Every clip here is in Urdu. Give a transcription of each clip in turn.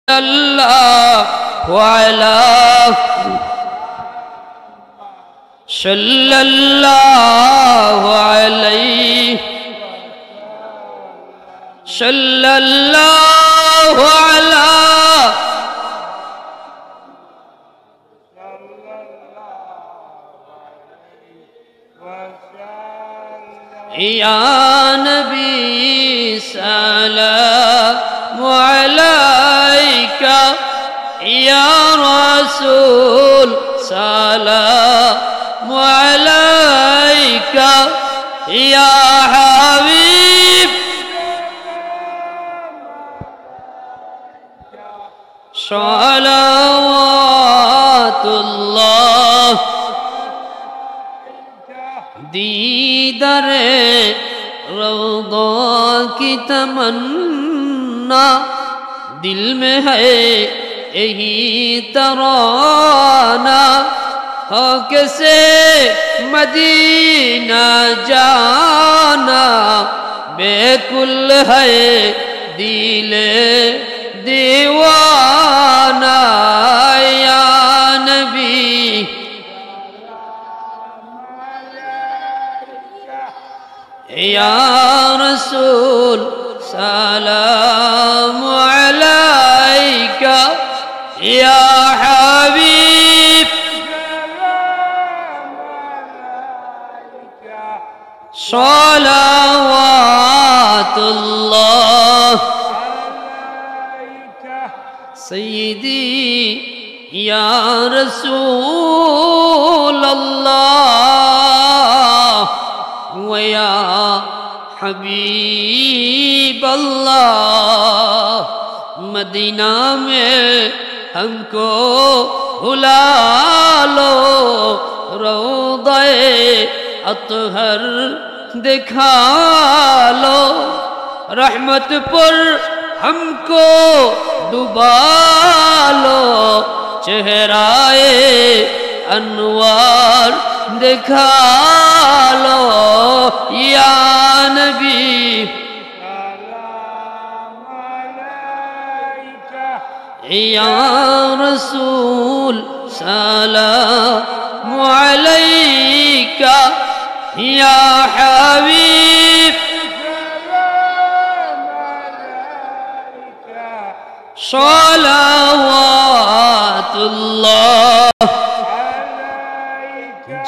الله على صلى الله عليه صلى الله على يا نبي سلام عليك يا رسول سلام عليك يا حبيب صلوات الله دیدار روضہ کی تمنا دل میں ہے یہی ترانہ ہو کیسے مدینہ جانا بیکل ہے دل دیوانہ یا نبی یا رسول سلام علیک یا حبیب صلوات اللہ سیدی یا رسول اللہ ویا حبیب اللہ مدینہ میں ہم کو بلا لو روضہ اطہر دکھا لو رحمت پر ہم کو ڈبا لو چہرہ انوار دکھا لو یا نبی یا رسول سلام علیک یا حبیب صلوات اللہ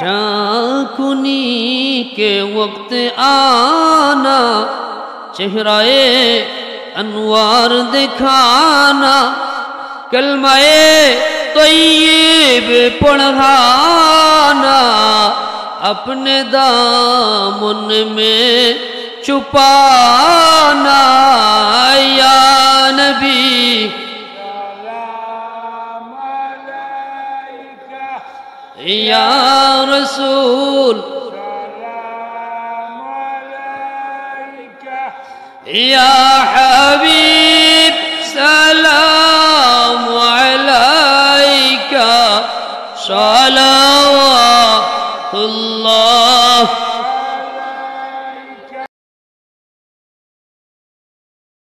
جاکنی کے وقت آنا چہرہ انوار دکھانا کلمہ طیب پڑھانا اپنے دامن میں چھپانا یا نبی یا رسول یا حبیب سلام